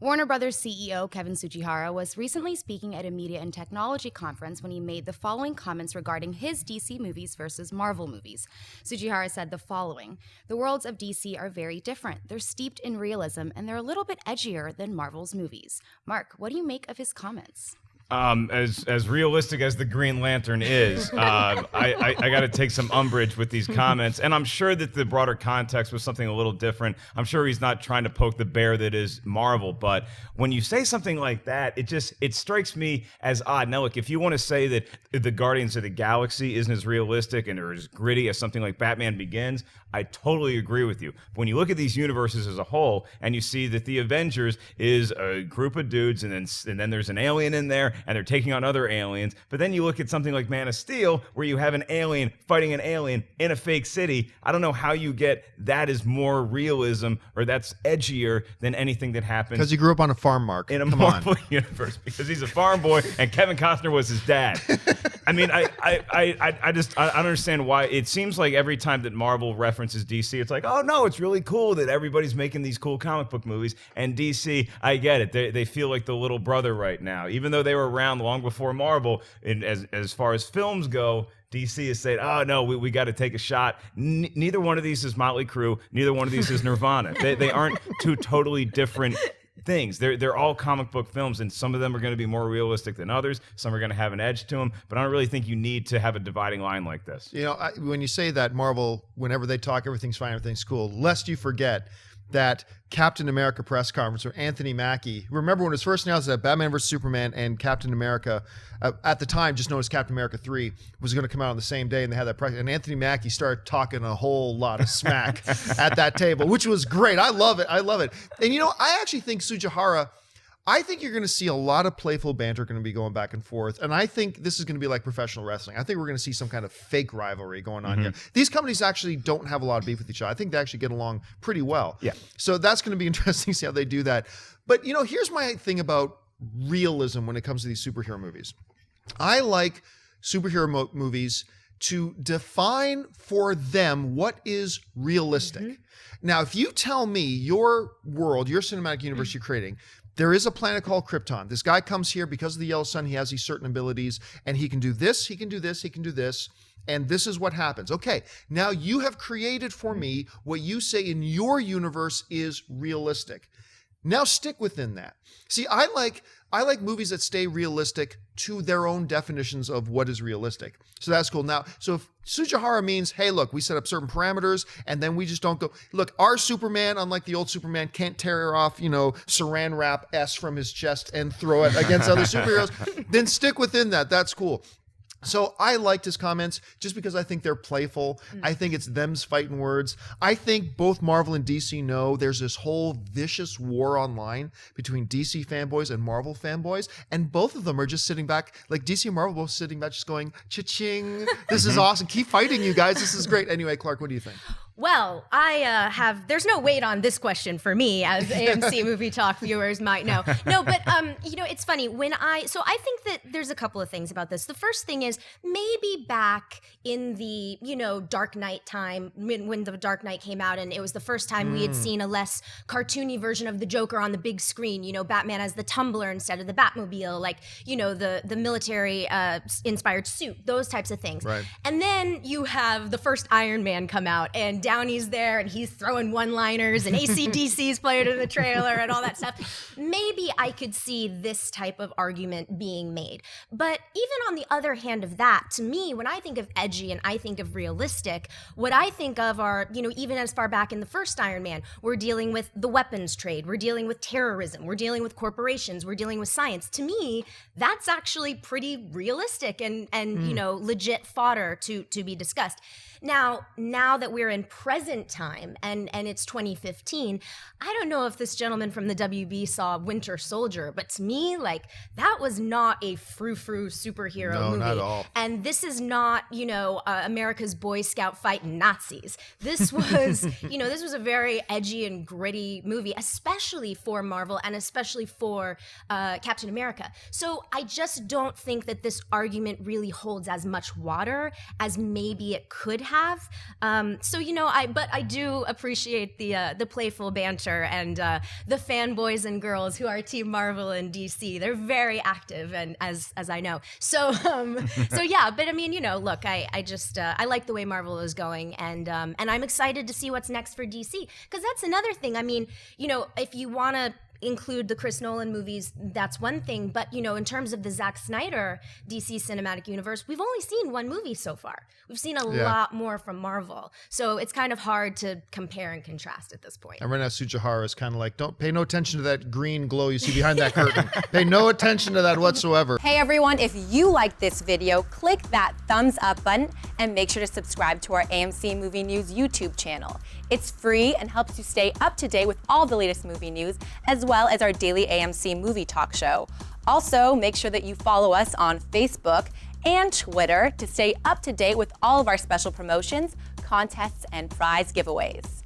Warner Brothers CEO Kevin Tsujihara was recently speaking at a media and technology conference when he made the following comments regarding his DC movies versus Marvel movies. Tsujihara said the following: "The worlds of DC are very different. They're steeped in realism, and they're a little bit edgier than Marvel's movies." Mark, what do you make of his comments? As realistic as the Green Lantern is, I got to take some umbrage with these comments, and I'm sure that the broader context was something a little different. I'm sure he's not trying to poke the bear that is Marvel, but when you say something like that, it strikes me as odd. Now, look, if you want to say that the Guardians of the Galaxy isn't as realistic and or as gritty as something like Batman Begins, I totally agree with you. When you look at these universes as a whole, and you see that the Avengers is a group of dudes, and then there's an alien in there, and they're taking on other aliens. But then you look at something like Man of Steel, where you have an alien fighting an alien in a fake city. I don't know how you get that is more realism, or that's edgier than anything that happens. Because he grew up on a farm, Mark. In a Marvel universe, because he's a farm boy, and Kevin Costner was his dad. I mean, I don't understand why. It seems like every time that Marvel references DC, it's like, oh no, it's really cool that everybody's making these cool comic book movies. And DC, I get it. They feel like the little brother right now, even though they were around long before Marvel. And as far as films go, DC is saying, oh no, we got to take a shot. Neither one of these is Motley Crue. Neither one of these is Nirvana. They aren't two totally different things. They're all comic book films, and some of them are going to be more realistic than others. Some are going to have an edge to them, but I don't really think you need to have a dividing line like this. You know, when you say that Marvel, whenever they talk, everything's fine, everything's cool, lest you forget that Captain America press conference where Anthony Mackie, remember when it was first announced that Batman vs. Superman and Captain America, at the time just known as Captain America 3, was going to come out on the same day, and they had that press, and Anthony Mackie started talking a whole lot of smack at that table, which was great. I love it. And you know, I actually think Tsujihara, I think you're going to see a lot of playful banter going to be going back and forth. And I think this is going to be like professional wrestling. I think we're going to see some kind of fake rivalry going on here. These companies actually don't have a lot of beef with each other. I think they actually get along pretty well. Yeah. So that's going to be interesting to see how they do that. But, you know, here's my thing about realism when it comes to these superhero movies. I like superhero movies to define for them what is realistic. Now, if you tell me your world, your cinematic universe you're creating, there is a planet called Krypton. This guy comes here because of the yellow sun. He has these certain abilities, and he can do this, he can do this, he can do this, and this is what happens. Okay, now you have created for me what you say in your universe is realistic. Now stick within that. See, I like movies that stay realistic to their own definitions of what is realistic. So that's cool. Now, so if Tsujihara means, hey, look, we set up certain parameters and then we just don't go, look, our Superman, unlike the old Superman, can't tear off, you know, saran wrap S from his chest and throw it against other superheroes, then stick within that. That's cool. So I liked his comments just because I think they're playful. I think it's them's fighting words. I think both Marvel and DC know there's this whole vicious war online between DC fanboys and Marvel fanboys. And both of them are just sitting back, like DC and Marvel both sitting back just going, cha-ching, this is awesome. Keep fighting, you guys. This is great. Anyway, Clark, what do you think? Well, there's no weight on this question for me, as AMC Movie Talk viewers might know. No, but, you know, it's funny. So I think that there's a couple of things about this. The first thing is maybe back in the, you know, Dark Knight time, when the Dark Knight came out, and it was the first time we had seen a less cartoony version of the Joker on the big screen, you know, Batman as the tumbler instead of the Batmobile, like, you know, the military inspired suit, those types of things. Right. And then you have the first Iron Man come out, and Downey's there and he's throwing one-liners and AC/DC's playing in the trailer and all that stuff. Maybe I could see this type of argument being made. But even on the other hand of that, to me, when I think of edgy and I think of realistic, what I think of are, you know, even as far back in the first Iron Man, we're dealing with the weapons trade, we're dealing with terrorism, we're dealing with corporations, we're dealing with science. To me, that's actually pretty realistic and you know, legit fodder to be discussed. Now that we're in present time and it's 2015, I don't know if this gentleman from the WB saw Winter Soldier, but to me, like, that was not a frou-frou superhero movie. No, not at all. And this is not, you know, America's Boy Scout fighting Nazis. This was, you know, this was a very edgy and gritty movie, especially for Marvel and especially for Captain America. So I just don't think that this argument really holds as much water as maybe it could have. So, you know, but I do appreciate the playful banter and the fanboys and girls who are Team Marvel and DC. They're very active, and as I know. So yeah. But I mean, look, I just I like the way Marvel is going, and I'm excited to see what's next for DC, because that's another thing. I mean, if you want to include the Chris Nolan movies, that's one thing. But, in terms of the Zack Snyder DC Cinematic Universe, we've only seen one movie so far. We've seen a lot more from Marvel. So it's kind of hard to compare and contrast at this point. And right now, Tsujihara is kind of like, don't pay no attention to that green glow you see behind that curtain. Pay no attention to that whatsoever. Hey everyone, if you like this video, click that thumbs up button and make sure to subscribe to our AMC Movie News YouTube channel. It's free and helps you stay up to date with all the latest movie news, as well as our daily AMC movie talk show. Also, make sure that you follow us on Facebook and Twitter to stay up to date with all of our special promotions, contests, and prize giveaways.